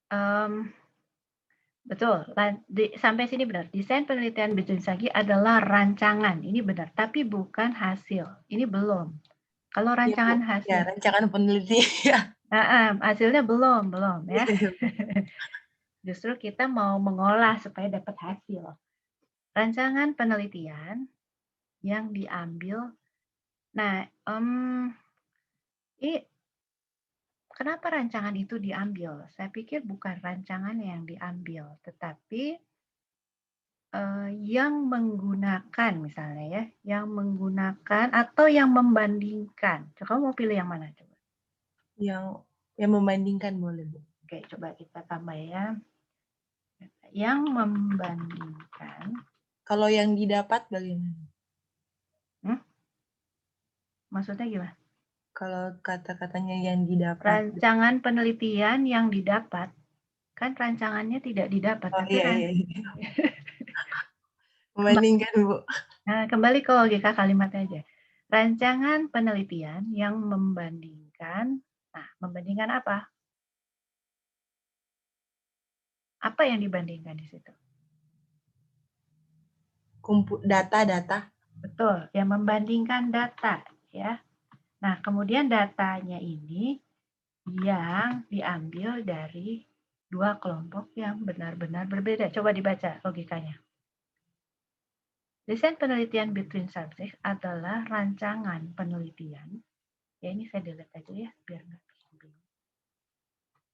Mmm, betul, sampai sini benar. Desain penelitian Birdwin Sagi adalah rancangan, ini benar, tapi bukan hasil, ini belum. Kalau Iya, Bu. rancangan Ya, hasil rancangan penelitian. heeh, hasilnya belum ya. Iya, iya, Bu. Justru kita mau mengolah supaya dapat hasil. Rancangan penelitian yang diambil nah, ini kenapa rancangan itu diambil? Saya pikir bukan rancangan yang diambil, tetapi, yang menggunakan misalnya ya, yang menggunakan atau yang membandingkan. Kamu mau pilih yang mana coba? Yang membandingkan boleh, Bu. Oke, coba kita tambah ya. Yang membandingkan Kalau yang didapat bagaimana? hmm, maksudnya gimana? Kalau kata-katanya yang didapat. Rancangan penelitian yang didapat, kan rancangannya tidak didapat, Oh, tapi iya, iya, iya. kemba Membandingkan, Bu. kembali ke logika kalimatnya aja. Rancangan penelitian yang membandingkan, nah membandingkan apa? Apa yang dibandingkan di situ? Data-data. Betul, yang membandingkan data ya. Nah, kemudian datanya ini yang diambil dari dua kelompok yang benar-benar berbeda. Coba dibaca logikanya. Desain penelitian between subject adalah rancangan penelitian. Ya ini saya delete aja ya biar nggak bingung.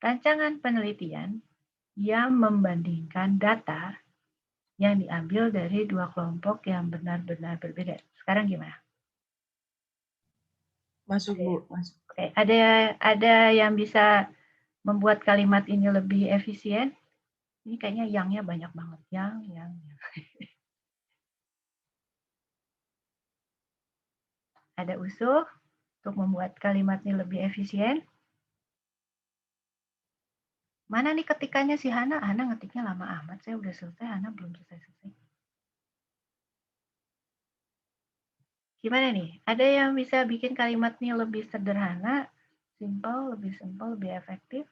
Rancangan penelitian yang membandingkan data yang diambil dari dua kelompok yang benar-benar berbeda. Sekarang gimana? Masuk, Bu. Masuk. Oke, ada yang bisa membuat kalimat ini lebih efisien? Ini kayaknya yang-nya banyak banget. Yang. Ada usul untuk membuat kalimat ini lebih efisien? Mana nih ketikannya si Hana? Hana ngetiknya lama amat. Saya udah selesai, Hana belum selesai-selesai. Gimana nih? Ada yang bisa bikin kalimat ini lebih sederhana, simple, lebih efektif?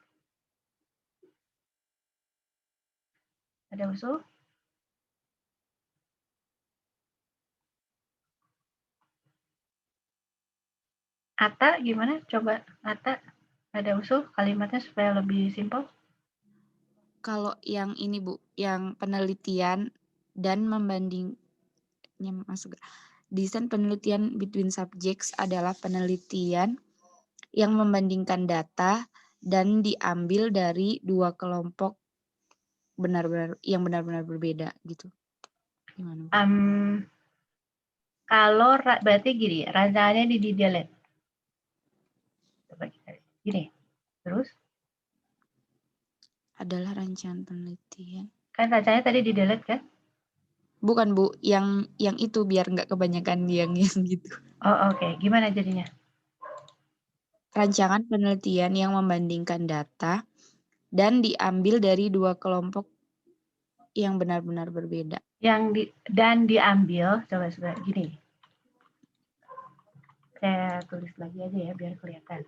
Ada usul? Ata gimana? Coba Ata, ada usul kalimatnya supaya lebih simple? Kalau yang ini Bu, yang penelitian dan membandingnya masuk. Desain penelitian between subjects adalah penelitian yang membandingkan data dan diambil dari dua kelompok benar-benar berbeda gitu. Gimana? Kalau berarti gini, rancangannya di delete. Coba kita lihat. Gini. Terus? Adalah rancangan penelitian. Kan rancangannya tadi di delete kan? Bukan Bu, yang itu biar nggak kebanyakan yang gitu. Oh oke. Gimana jadinya? Rancangan penelitian yang membandingkan data dan diambil dari dua kelompok yang benar-benar berbeda. Dan diambil, coba gini. Saya tulis lagi aja ya biar kelihatan.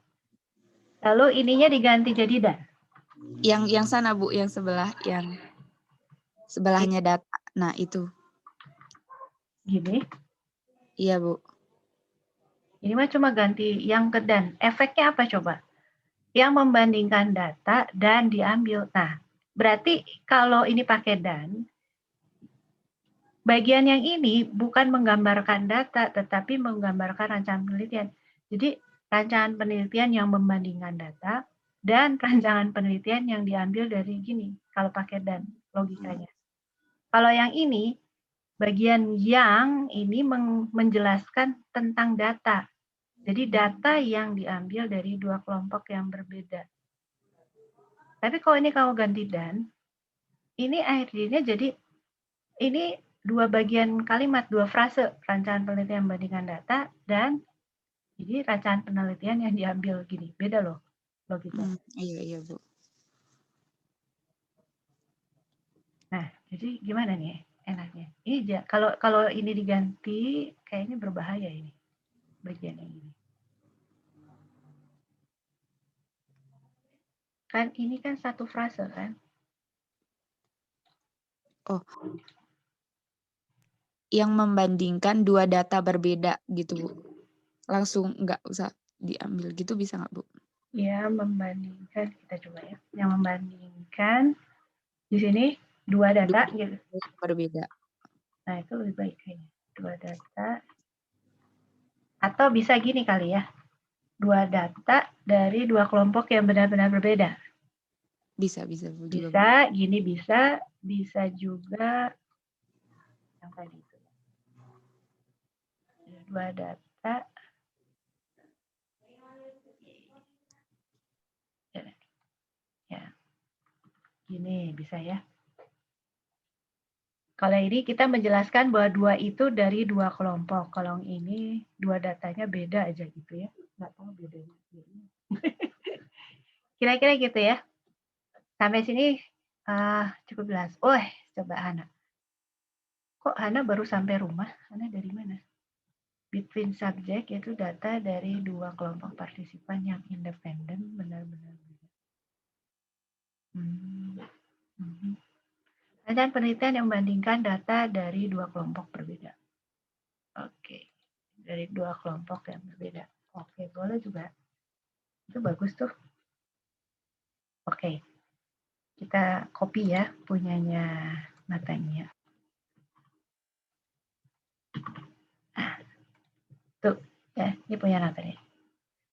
Lalu ininya diganti jadi dan. Yang sana Bu, yang sebelahnya data. Nah, itu. Gini. Iya, Bu. Ini mah cuma ganti yang ke dan. Efeknya apa coba? Yang membandingkan data dan diambil. Nah, berarti kalau ini pakai dan, bagian yang ini bukan menggambarkan data, tetapi menggambarkan rancangan penelitian. Jadi, rancangan penelitian yang membandingkan data dan rancangan penelitian yang diambil dari gini, kalau pakai dan logikanya. Kalau yang ini, bagian yang ini menjelaskan tentang data. Jadi data yang diambil dari dua kelompok yang berbeda. Tapi kalau ini kamu ganti dan, ini akhirnya jadi ini dua bagian kalimat, dua frase, rancangan penelitian membandingkan data dan jadi rancangan penelitian yang diambil gini. Beda loh logikanya. Iya, Bu. Nah, jadi gimana nih enaknya? Ini kalau ini diganti kayaknya berbahaya ini bagian yang ini. Kan ini kan satu frase kan? Oh. Yang membandingkan dua data berbeda gitu, Bu. Langsung nggak usah diambil gitu bisa nggak, Bu? Ya, membandingkan, kita coba ya. Yang membandingkan di sini dua data gitu. Berbeda. Nah, itu lebih baik kayaknya. Dua data. Atau bisa gini kali ya. Dua data dari dua kelompok yang benar-benar berbeda. Bisa juga, Bu. Bisa, gini bisa juga yang tadi itu. Dua data. Ya. Gini bisa ya. Kalau ini kita menjelaskan bahwa dua itu dari dua kelompok. Kalau ini dua datanya beda aja gitu ya. Nggak tahu bedanya. Kira-kira gitu ya. Sampai sini cukup jelas. Coba Hana. Kok Hana baru sampai rumah? Hana dari mana? Between subject yaitu data dari dua kelompok partisipan yang independen benar-benar beda. Dan penelitian yang membandingkan data dari dua kelompok berbeda. Oke, dari dua kelompok yang berbeda. Oke, boleh juga. Itu bagus tuh. Oke, kita copy ya punyanya Natania. Tuh, ya, ini punya Natania.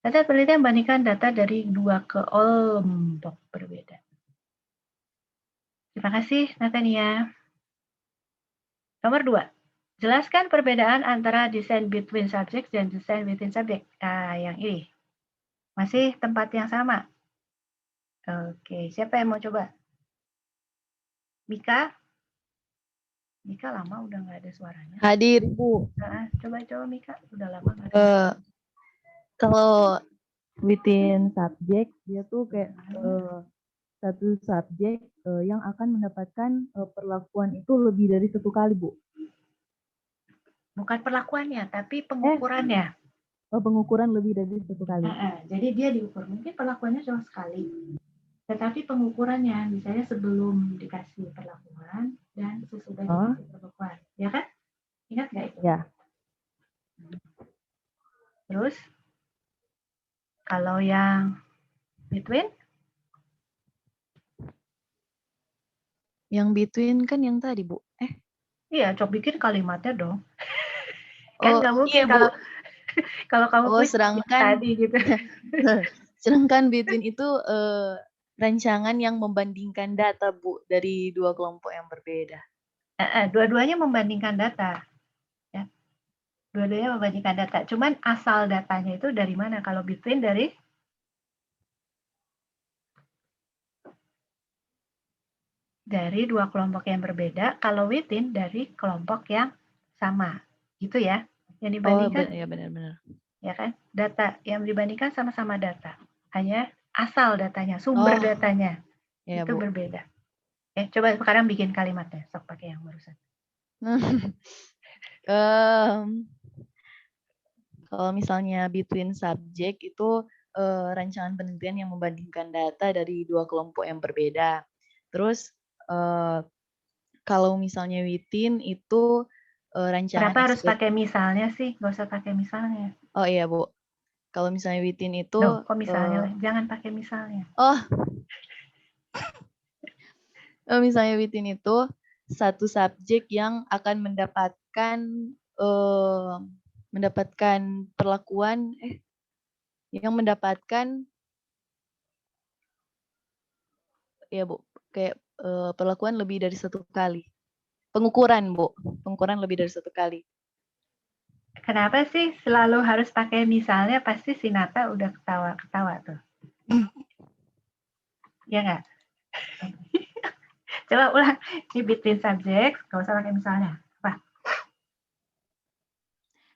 Data penelitian membandingkan data dari dua kelompok berbeda. Terima kasih, Natania. Nomor 2. Jelaskan perbedaan antara design between subjects dan design within subject. Nah, yang ini. Masih tempat yang sama. Oke, siapa yang mau coba? Mika? Mika lama udah nggak ada suaranya. Hadir, Bu. Nah, coba Mika. Udah lama nggak ada. Kalau within subject, dia tuh kayak satu subjek yang akan mendapatkan perlakuan itu lebih dari satu kali, Bu. Bukan perlakuannya, tapi pengukurannya. Pengukuran lebih dari satu kali. Jadi dia diukur. Mungkin perlakuannya cuma sekali. Tetapi pengukurannya, misalnya sebelum dikasih perlakuan dan sesudah dikasih perlakuan. Ya kan? Ingat nggak itu? Ya. Terus, kalau yang between? Yang between kan yang tadi, Bu. Iya, coba bikin kalimatnya dong. Kan nggak mungkin iya, Bu. kalau kamu sedangkan tadi gitu. Sedangkan between itu rancangan yang membandingkan data, Bu, dari dua kelompok yang berbeda. Dua-duanya membandingkan data. Ya. Dua-duanya membandingkan data. Cuman asal datanya itu dari mana? Kalau between dari dua kelompok yang berbeda, kalau within dari kelompok yang sama. Gitu ya. Yang dibandingkan. Oh, ya benar-benar. Ya kan? Data yang dibandingkan sama-sama data. Hanya asal datanya, sumber datanya. Ya, itu Bu. berbeda. Coba sekarang bikin kalimatnya. Sok pakai yang barusan. Kalau misalnya between subject itu rancangan penelitian yang membandingkan data dari dua kelompok yang berbeda. Terus kalau misalnya within itu rancangan. Kenapa harus pakai misalnya sih? Gak usah pakai misalnya. Oh iya, Bu. Kalau misalnya within itu. Kok misalnya? Jangan pakai misalnya. Misalnya within itu satu subjek yang akan mendapatkan perlakuan yang mendapatkan ya, Bu, kayak perlakuan lebih dari satu kali. Pengukuran, Bu. Pengukuran lebih dari satu kali. Kenapa sih selalu harus pakai misalnya? Pasti si Nata udah ketawa-ketawa tuh. Ya nggak? Coba ulang. Ini between subjects, nggak usah pakai misalnya. Apa?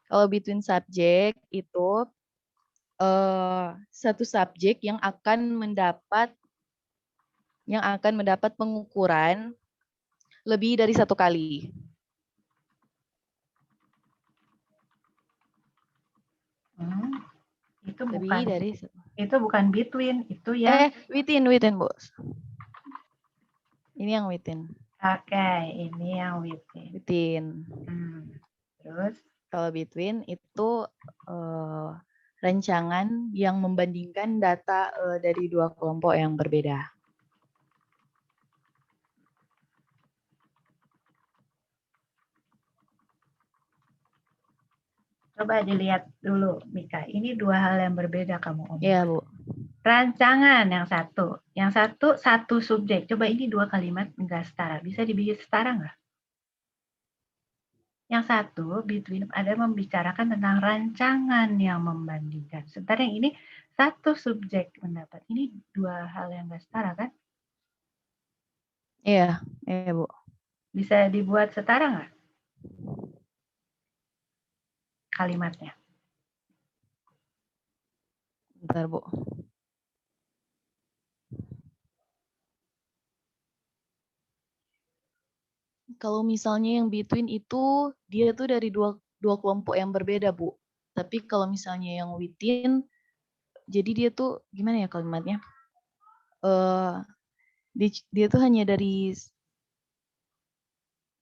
Kalau between subject itu satu subjek yang akan mendapat pengukuran lebih dari satu kali. Itu lebih bukan. dari Itu bukan between, itu yang within, Bu. Ini yang within. oke, ini yang within. Within. Terus Kalau between itu rancangan yang membandingkan data dari dua kelompok yang berbeda. coba dilihat dulu, Mika. Ini dua hal yang berbeda kamu omong. Iya, Bu. Rancangan yang satu subjek. Coba ini dua kalimat enggak setara. Bisa dibikin setara nggak? Yang satu, between, ada membicarakan tentang rancangan yang membandingkan. Sementara yang ini satu subjek pendapat. Ini dua hal yang enggak setara kan? Iya, Bu. Bisa dibuat setara nggak kalimatnya? Bentar, Bu. Kalau misalnya yang between itu dia tuh dari dua kelompok yang berbeda, Bu. Tapi kalau misalnya yang within, jadi dia tuh gimana ya kalimatnya? Dia tuh hanya dari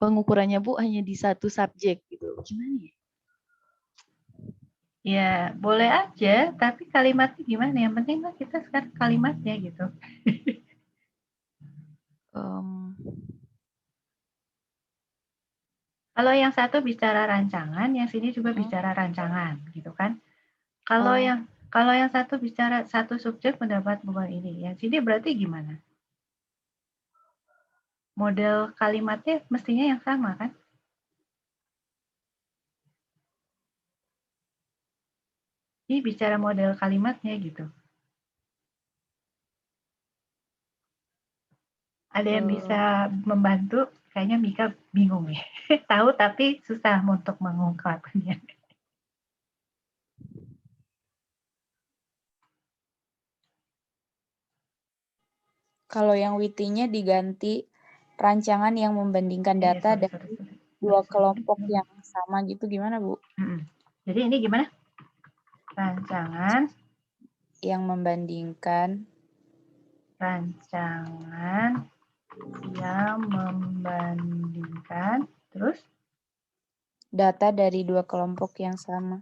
pengukurannya, Bu, hanya di satu subjek gitu. Gimana ya? Ya, boleh aja, tapi kalimatnya gimana? Yang penting kan kita sekarang kalimatnya gitu. Kalau yang satu bicara rancangan, yang sini juga bicara rancangan, gitu kan? Kalau yang satu bicara satu subjek pendapat bukan ini, yang sini berarti gimana? Model kalimatnya mestinya yang sama kan? Ini bicara model kalimatnya gitu. Ada yang bisa membantu? Kayaknya Mika bingung ya. Tahu tapi susah untuk mengungkapkannya. Kalau yang within-nya diganti rancangan yang membandingkan data dari dua kelompok yang sama gitu, gimana, Bu? Jadi ini gimana? Rancangan yang membandingkan terus data dari dua kelompok yang sama.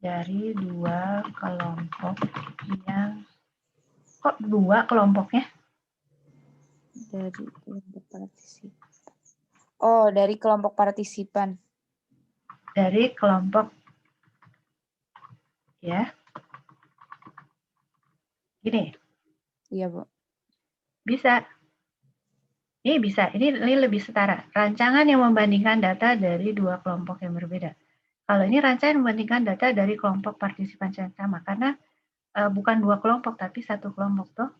Dari dua kelompok yang kok dua kelompoknya? Dari kelompok partisipan. Oh, dari kelompok partisipan. Dari kelompok ya. Gini. Iya, Bu. Bisa. Ini bisa. Ini lebih setara. Rancangan yang membandingkan data dari dua kelompok yang berbeda. Kalau ini rancangan membandingkan data dari kelompok partisipan yang sama karena bukan dua kelompok tapi satu kelompok tuh.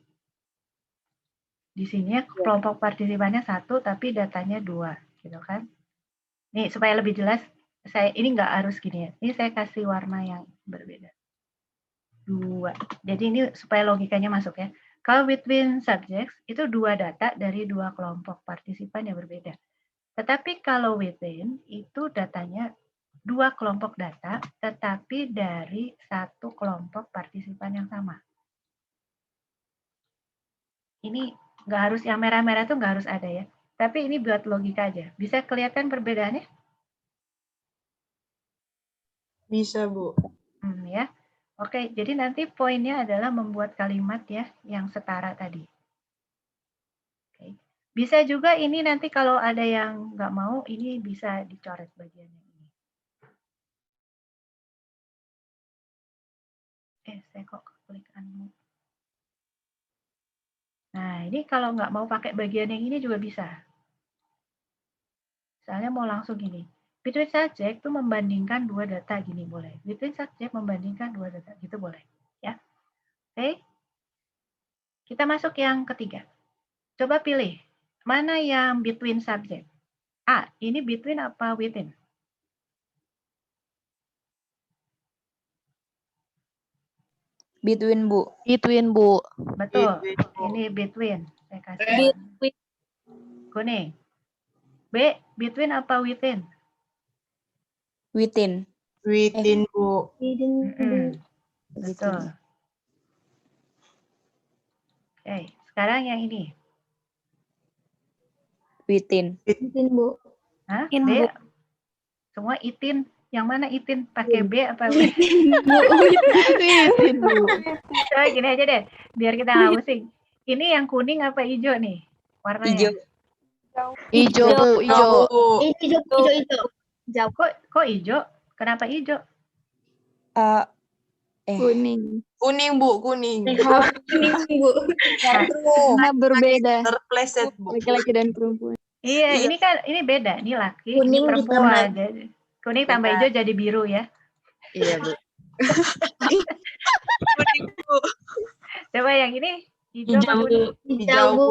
Di sini kelompok partisipannya satu tapi datanya dua, gitu kan? Nih supaya lebih jelas, ini nggak harus gini ya. Ini saya kasih warna yang berbeda. Dua. Jadi ini supaya logikanya masuk ya. Kalau between subjects itu dua data dari dua kelompok partisipan yang berbeda. Tetapi kalau within itu datanya dua kelompok data, tetapi dari satu kelompok partisipan yang sama. Ini nggak harus yang merah-merah itu nggak harus ada ya. Tapi ini buat logika aja. Bisa kelihatan perbedaannya? Bisa, Bu. Ya. Oke, jadi nanti poinnya adalah membuat kalimat ya yang setara tadi. Oke. Bisa juga ini nanti kalau ada yang nggak mau, ini bisa dicoret bagian yang ini. Saya kok klik unmute. Nah, ini kalau nggak mau pakai bagian yang ini juga bisa. Misalnya mau langsung gini. Between subject itu membandingkan dua data gini boleh. Between subject membandingkan dua data gitu boleh. Ya. Oke. Kita masuk yang ketiga. Coba pilih. Mana yang between subject? A, ini between apa within? Between, Bu. Between, Bu. Betul. Ini between. Saya kasih kuning. B, between apa within? Within. Within, Bu. Betul. Oke, sekarang yang ini. Witin. Within, Bu. Hah? In, B. Bu. Semua itin. Yang mana itin? Pakai B apa W? Witin, Bu. Coba gini aja deh, biar kita nggak pusing. Ini yang kuning apa hijau nih? Warnanya. Ijo, Bu. Ijo. Bu. Ijo. Kok hijau? Kenapa hijau? Kuning. Kuning, Bu. Kuning. Karena berbeda. Terpleset, Bu. Laki-laki dan perempuan. Iya, ini beda. Ini laki, ini Kuning perempuan. Jadi, kuning tambah hijau jadi biru ya. Iya, Bu. Kuning, Bu. Coba yang ini hijau apa kuning? Hijau, Bu.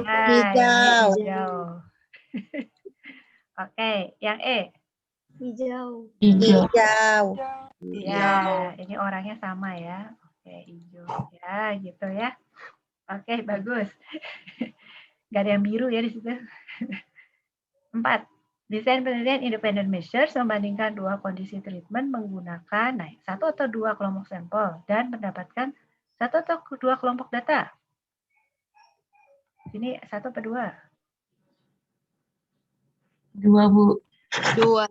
Ya, ini hijau. Oke, yang E. Hijau. Ya, ini orangnya sama ya. Oke, hijau. Ya, gitu ya. Oke, bagus. Gak ada yang biru ya di situ. 4. Desain penelitian independent measures membandingkan dua kondisi treatment menggunakan satu atau dua kelompok sampel dan mendapatkan satu atau dua kelompok data. Ini satu atau dua? Dua, Bu. Dua.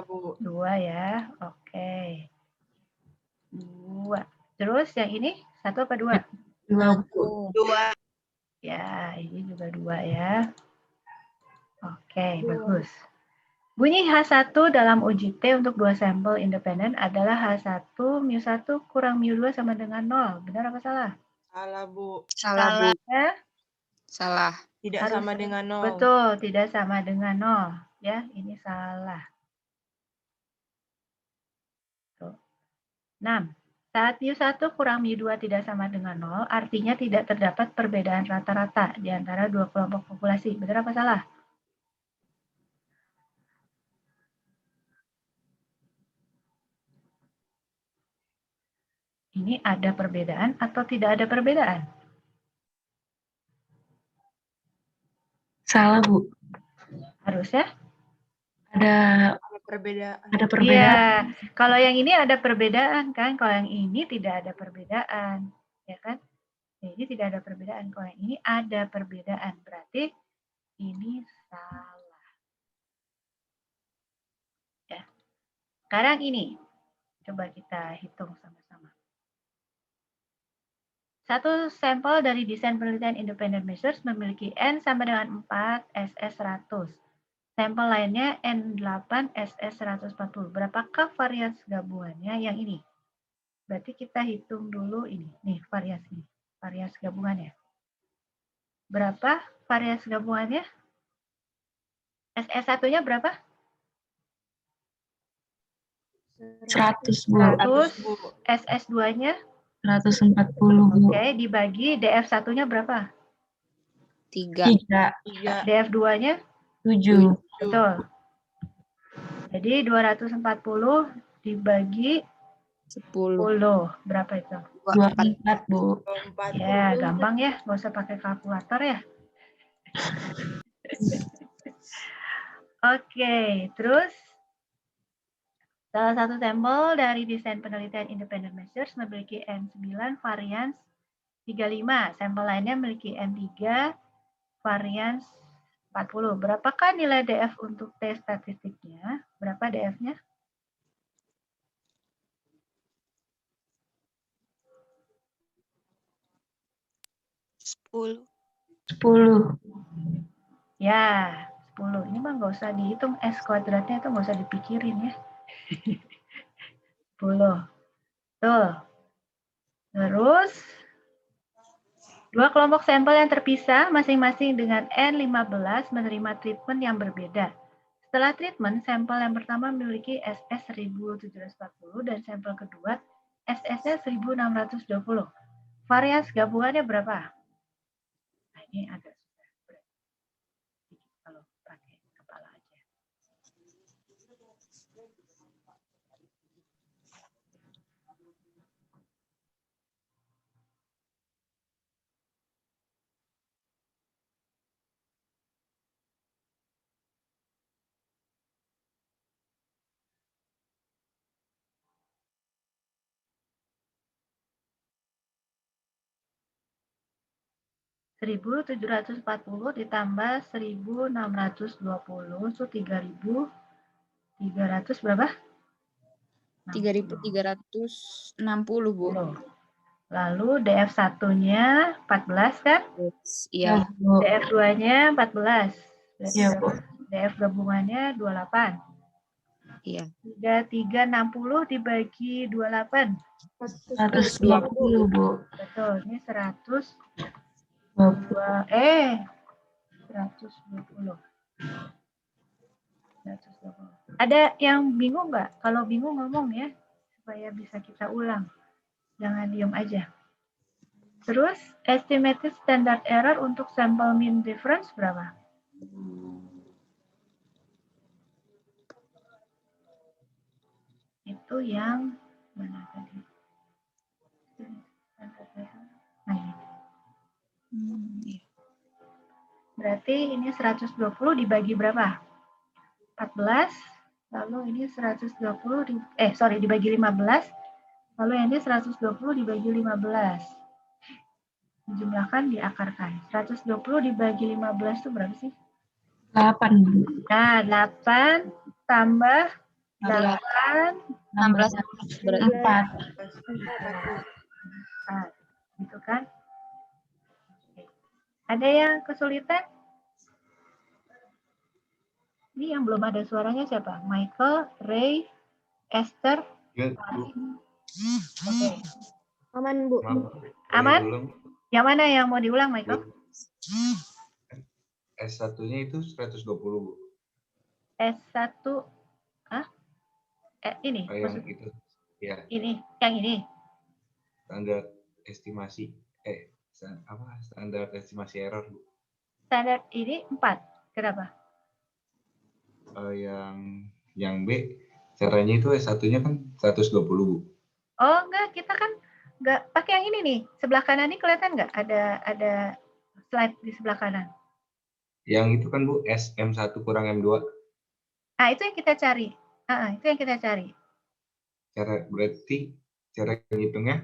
Bu. Dua ya. Oke. Dua. Terus yang ini satu apa dua? Dua, Bu. Dua. Ya, ini juga dua ya. Oke, bagus. Bunyi H1 dalam uji T untuk dua sampel independen adalah H1 mu1 kurang mu2 sama dengan 0. Benar apa salah? Salah, Bu. Salah, Bu. Ya? Salah. Tidak Harus- sama dengan 0. Betul, tidak sama dengan 0. Ya, ini salah. Tuh. 6. Saat mu1 kurang mu2 tidak sama dengan 0, artinya tidak terdapat perbedaan rata-rata di antara dua kelompok populasi. Benar apa salah? Ini ada perbedaan atau tidak ada perbedaan? Salah, Bu. Harusnya? Ada Perbedaan. Iya, kalau yang ini ada perbedaan kan, kalau yang ini tidak ada perbedaan, ya kan? Ini tidak ada perbedaan, kalau yang ini ada perbedaan, berarti ini salah. Ya. Sekarang ini, coba kita hitung sama-sama. Satu sampel dari desain penelitian independent measures memiliki N sama dengan 4 SS100. Sampel lainnya N8 SS140. Berapakah varians gabungannya yang ini? Berarti kita hitung dulu ini. Nih, varians ini. Varians gabungannya. Berapa varians gabungannya? SS1-nya berapa? 100, Bu. 100. SS2-nya? 140, Bu. Oke, dibagi DF1-nya berapa? 3. 3. DF2-nya? 7. Betul. Jadi 240 dibagi 10. 10. Berapa itu? 24, Bu. 4. Ya, gampang ya. Nggak usah pakai kalkulator ya. Oke, terus salah satu sampel dari desain penelitian independent measures memiliki N9 varians 35. Sampel lainnya memiliki N3 varians 40. Berapakah nilai DF untuk T statistiknya? Berapa DF-nya? 10. 10. Ya, 10. Ini mah nggak usah dihitung S kuadratnya, itu nggak usah dipikirin ya. 10. Tuh. Terus, dua kelompok sampel yang terpisah masing-masing dengan N15 menerima treatment yang berbeda. Setelah treatment, sampel yang pertama memiliki SS 1740 dan sampel kedua SS-nya 1620. Varians gabungannya berapa? Nah, ini agak susah. Kalau pakai kepala aja. 1.740 ditambah 1.620 itu 3.300 berapa? 3.360, Bu. Lalu DF1-nya 14 kan? Iya. Bu. DF2-nya 14. Berarti Iya, berapa? DF gabungannya 28. Iya. 3.360 dibagi 28. 120, Bu. Betul, ini 120. 120. Ada yang bingung nggak? Kalau bingung ngomong ya, supaya bisa kita ulang. Jangan diem aja. Terus, estimated standard error untuk sample mean difference berapa? Itu yang mana tadi? Nah, ini. Iya. Berarti ini 120 dibagi berapa? 14, lalu ini 120 dibagi 15, lalu ini 120 dibagi 15. Dijumlahkan, diakarkan. 120 dibagi 15 itu berapa sih? 8, Bu. Nah, 8 tambah 8, 8, 16 berarti 4. nah, gitu kan? Oke. Ada yang kesulitan? Ini yang belum ada suaranya siapa? Michael, Ray, Esther. Oke. Aman, Bu. Aman? Yang mana yang mau diulang, Michael? S1-nya itu 120, Bu. S1, ini, Yang itu, ya. Ini, yang ini. Standar estimasi, standar estimasi error, Bu. Standar ini 4. Kenapa? Yang B, caranya itu S1-nya kan 120, Bu. Oh, enggak, kita kan enggak pakai yang ini nih. Sebelah kanan ini kelihatan enggak? Ada slide di sebelah kanan. Yang itu kan, Bu, SM1 kurang M2. Nah, itu yang kita cari. Itu yang kita cari. Berarti cara ngitungnya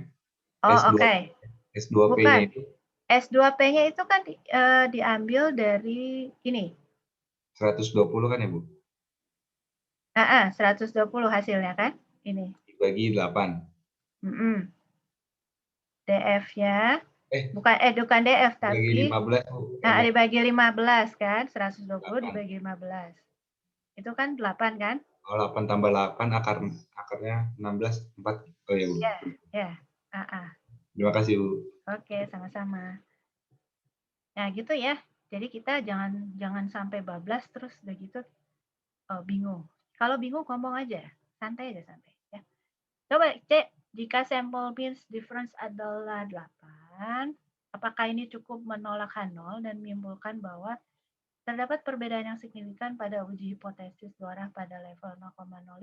Oh, S2, oke. S2P-nya itu S2P-nya itu kan diambil dari ini. 120 kan ya, Bu? 120 hasilnya kan? Ini. Dibagi 8. DF-nya bukan DF tapi Dibagi 15, Bu. dibagi 15 kan? 120 dibagi 15. Itu kan 8 kan? Oh, 8 tambah 8 akarnya 16, 4. Oh ya, Bu. Ya. Terima kasih, Bu. Oke, sama-sama. Nah, gitu ya. Jadi kita jangan sampai bablas terus udah gitu bingung. Kalau bingung ngomong aja, santai aja santai ya. Coba cek jika sample means difference adalah 8, apakah ini cukup menolak H0 dan menimbulkan bahwa terdapat perbedaan yang signifikan pada uji hipotesis dua arah pada level 0,05?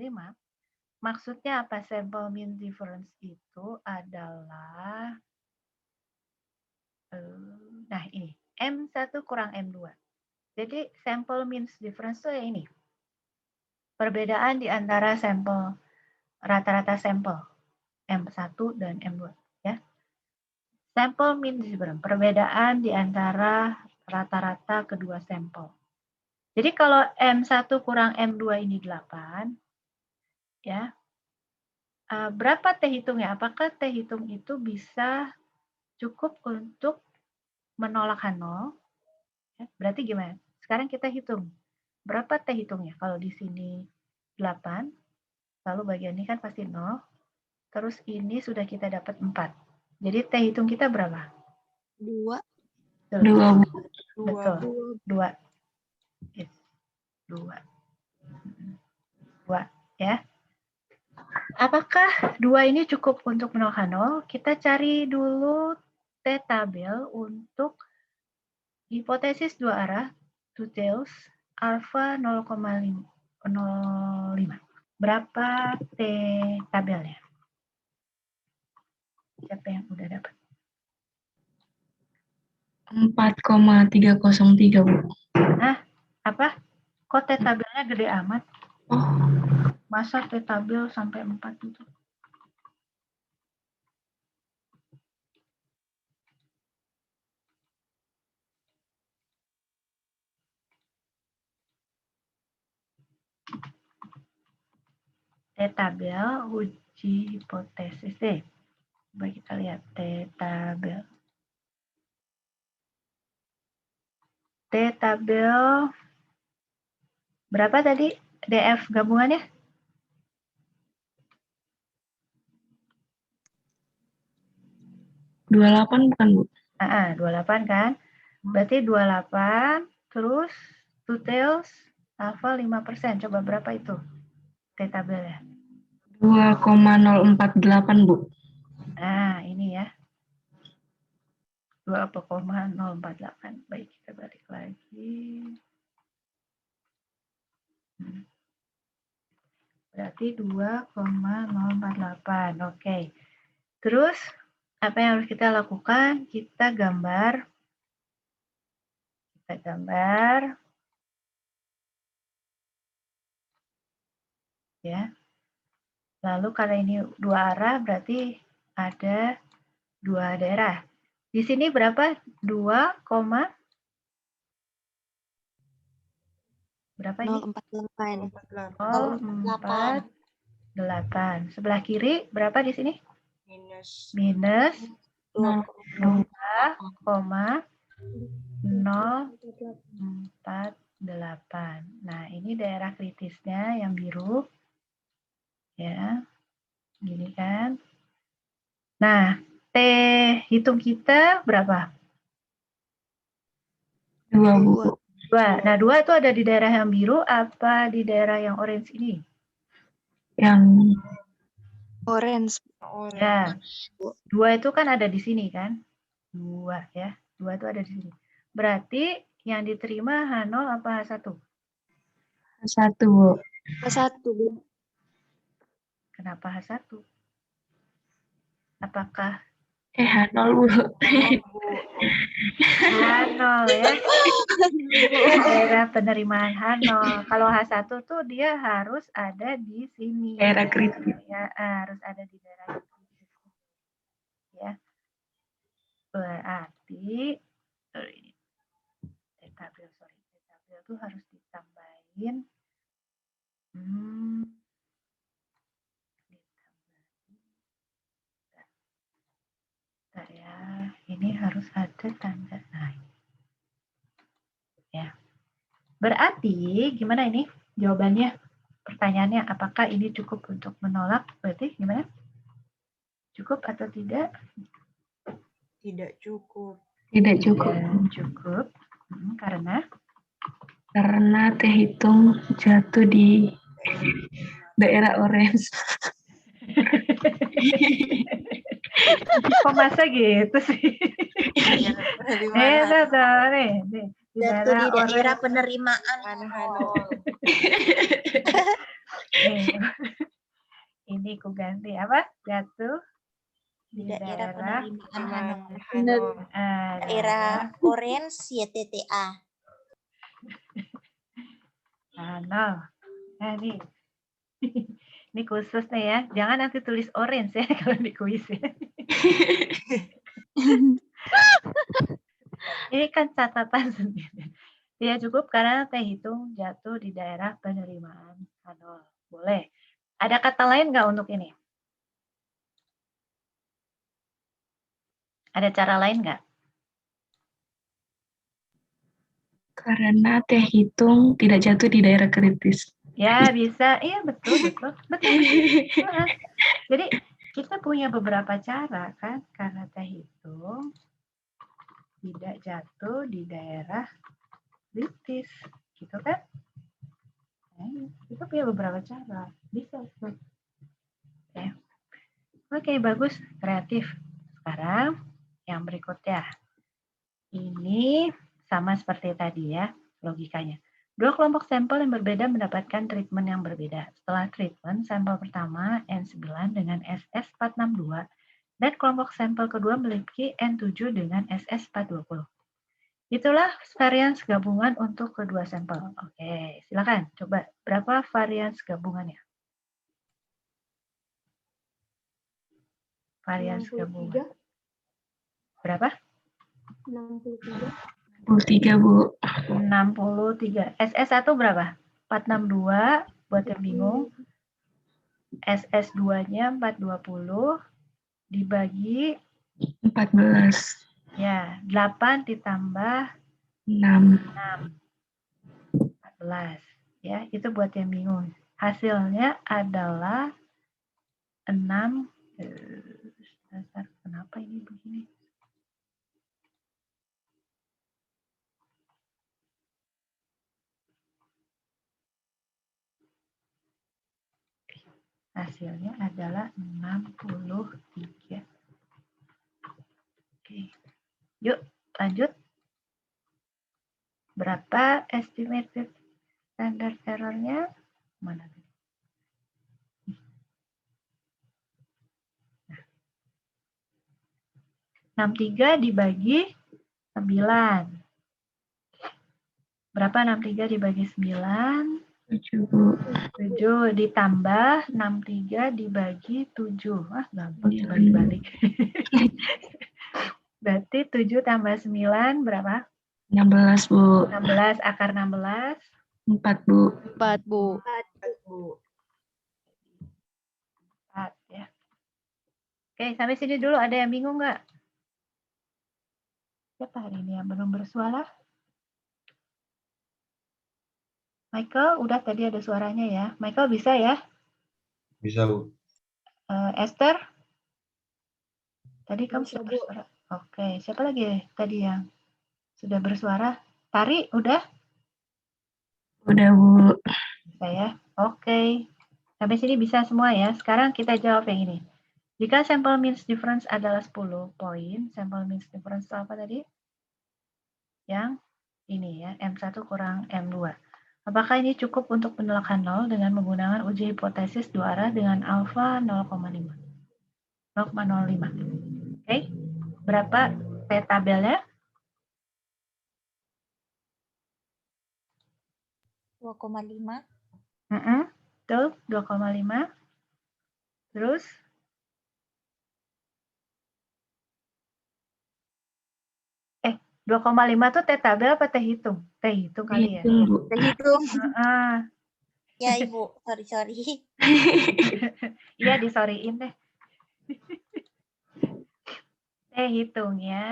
Maksudnya apa sample mean difference itu adalah nah ini M1 kurang M2. Jadi sample means difference itu ya ini. Perbedaan di antara sampel rata-rata sampel M1 dan M2 ya. Sample mean difference, perbedaan di antara rata-rata kedua sampel. Jadi kalau M1 kurang M2 ini 8 ya. Berapa T hitungnya? Apakah T hitung itu bisa cukup untuk menolak H0? Ya, berarti gimana? Sekarang kita hitung. Berapa T hitungnya? Kalau di sini 8, lalu bagian ini kan pasti 0. Terus ini sudah kita dapat 4. Jadi T hitung kita berapa? 2. Betul. 2. Yes. 2 ya. Apakah 2 ini cukup untuk menolak H0? Kita cari dulu T tabel untuk hipotesis dua arah details alpha 0,05. Berapa T tabelnya? Siapa yang udah dapat? 4,303, Bu. Nah, apa? Kok T tabelnya gede amat? Oh. Masa T tabel sampai 4 itu? T-tabel uji hipotesis deh. Coba kita lihat T-tabel. T-tabel berapa tadi DF gabungannya? 28 bukan, Bu? 28 kan? Berarti 28 terus details alpha 5%. Coba berapa itu T-tabelnya? 2,048, Bu. Nah, ini ya. 2,048. Baik, kita balik lagi. Berarti 2,048. Oke. Terus, apa yang harus kita lakukan? Kita gambar. Ya. Lalu kalau ini dua arah, berarti ada dua daerah. Di sini berapa? 2, berapa ini? 048. 048. Sebelah kiri berapa di sini? Minus Minus 2,048. Nah, ini daerah kritisnya yang biru. Ya, gini kan. Nah, T hitung kita berapa? 2, Bu. 2. Nah, 2 itu ada di daerah yang biru apa di daerah yang orange ini? Yang Orange. Ya, 2 itu kan ada di sini kan? 2 ya. 2 itu ada di sini. Berarti yang diterima H0 apa H1? H1, Bu. H1, Bu. Kenapa H1? Apakah H0, Bu. H0 ya? Daerah penerimaan H0. Kalau H1 tuh dia harus ada di sini. Daerah kritis. Ya, harus ada di daerah kritis. Ya. Berarti T-tabel tuh harus ditambahin ya, ini harus ada tanda naik. Ya. Berarti gimana ini jawabannya? Pertanyaannya apakah ini cukup untuk menolak? Berarti gimana? Cukup atau tidak? Tidak cukup. Tidak cukup. Tidak cukup. Karena T hitung jatuh di daerah orange. Kok masa gitu sih? Sorry. Di daerah penerimaan ini ku ganti apa? Jatuh di daerah orange YTTA. Nah, nih. Ini khusus nih ya. Jangan nanti tulis orange ya kalau di kuis ya. Ini kan catatan sendiri. Tidak cukup karena T hitung jatuh di daerah penerimaan H0. Boleh. Ada kata lain nggak untuk ini? Ada cara lain nggak? Karena T hitung tidak jatuh di daerah kritis. Ya, bisa. Iya, betul. Jadi, kita punya beberapa cara kan, karena T hitung tidak jatuh di daerah kritis. Gitu kan? Kita punya beberapa cara. Bisa. Oke, bagus. Kreatif. Sekarang, yang berikutnya. Ini sama seperti tadi ya, logikanya. Dua kelompok sampel yang berbeda mendapatkan treatment yang berbeda. Setelah treatment, sampel pertama N9 dengan SS462 dan kelompok sampel kedua memiliki N7 dengan SS420. Itulah varians gabungan untuk kedua sampel. Oke, silakan coba berapa varians gabungannya? Varians gabungan. Berapa? 63, Bu. 63. SS1 berapa? 462 buat yang bingung. SS2-nya 420 dibagi 14. ya 8 ditambah 6. 14. Ya, itu buat yang bingung. Hasilnya adalah 6. Dasar, kenapa ini begini? Hasilnya adalah 63. Oke. Yuk, lanjut. Berapa estimated standard error-nya? Mana? Nah, 63 dibagi 9. Berapa 63 dibagi 9? 7, Bu. 7 ditambah 63 dibagi 7. Ah, gampang balik-balik. Berarti 7 tambah 9 berapa? 16, Bu. 16, akar 16. 4, Bu. 4, Bu. 4 ya. Oke, sampai sini dulu. Ada yang bingung nggak? Siapa hari ini yang belum bersuara? Michael, udah tadi ada suaranya ya. Michael bisa ya? Bisa, Bu. Esther? Tadi kamu Bisa, sudah Bu. bersuara. Oke, siapa lagi tadi yang sudah bersuara? Tari, udah? Udah, Bu. Bisa ya? Oke. Sampai sini bisa semua ya. Sekarang kita jawab yang ini. Jika sample means difference adalah 10 poin, sample means difference itu apa tadi? Yang ini ya, M1 kurang M2. Apakah ini cukup untuk penolakan 0 dengan menggunakan uji hipotesis dua arah dengan alfa 0,5? 0,05. Oke. Berapa P tabelnya? 2,5. Betul, 2,5. Terus 2,5 tuh T tabel apa T hitung? T hitung kali ya. Hitung, Bu. Terhitung. Heeh. Ya, Ibu. Sorry. Iya, disoriin deh. T hitungnya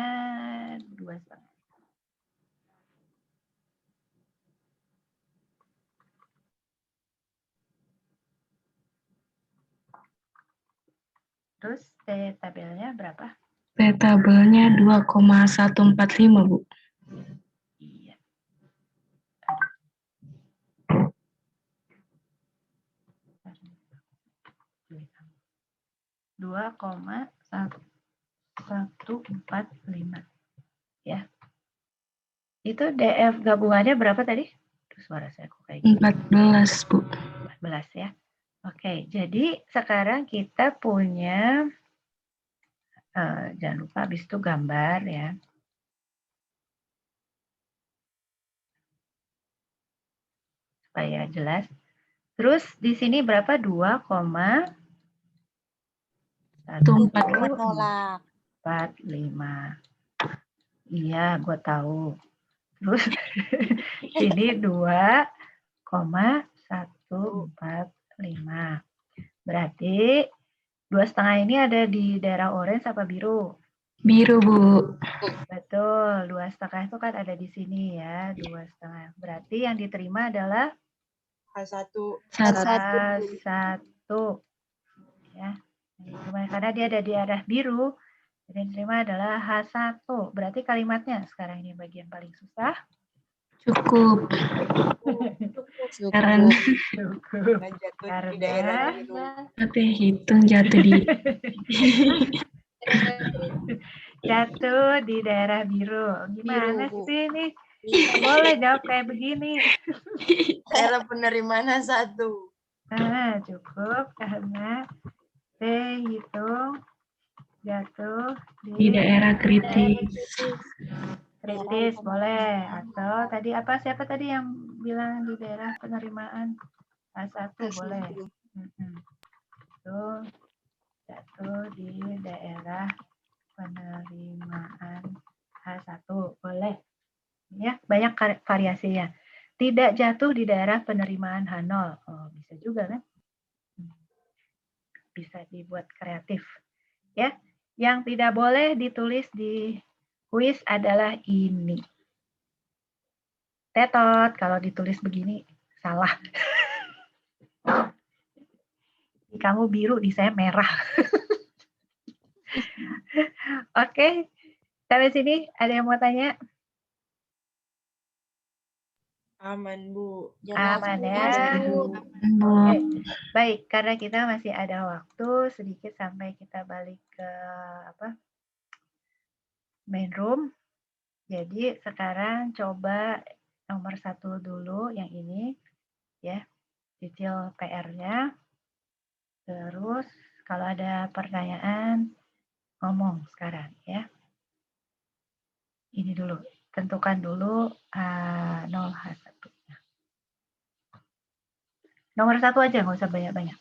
2,5. Terus T tabelnya berapa? P tabelnya 2,145, Bu. Iya. 2,145 ya. Itu DF gabungannya berapa tadi? Suara saya kok kayak gitu. 14, Bu. 14 ya. Oke, jadi sekarang kita punya jangan lupa habis itu gambar ya. Supaya jelas. Terus di sini berapa? 2,145. Iya, gue tahu. Terus sini 2,145. Berarti 2,5 ini ada di daerah orange apa biru? Biru, Bu. Betul, 2,5 itu kan ada di sini ya, 2,5. Berarti yang diterima adalah H1. H1. Ya. Karena dia ada di daerah biru, jadi yang diterima adalah H1. Berarti kalimatnya sekarang ini bagian paling susah. Cukup. Karena Jatuh di daerah biru. nanti hitung jatuh di jatuh di daerah biru. Gimana Biru, Bu. sih ini? Nggak boleh jawab kayak begini. Daerah penerimaan H1. Nah, cukup karena T hitung jatuh di daerah kritis. kritis boleh, atau tadi apa, siapa tadi yang bilang di daerah penerimaan H1 boleh. Itu jatuh di daerah penerimaan H1 boleh. Ya, banyak variasinya. Tidak jatuh di daerah penerimaan H0. Oh, bisa juga kan? bisa dibuat kreatif. Ya, yang tidak boleh ditulis di kuis adalah ini. Tetot, kalau ditulis begini salah. Di kamu biru, di saya merah. Oke, sampai sini ada yang mau tanya? Aman, Bu. Aman ya. Bu. Oke, baik. Karena kita masih ada waktu sedikit sampai kita balik ke main room. Jadi sekarang coba nomor 1 dulu yang ini, ya, cicil PR-nya. Terus kalau ada pertanyaan ngomong sekarang ya. Ini dulu, tentukan dulu 0H1. Nomor 1 aja, nggak usah banyak-banyak.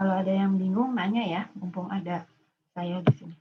Kalau ada yang bingung, nanya ya, mumpung ada saya di sini.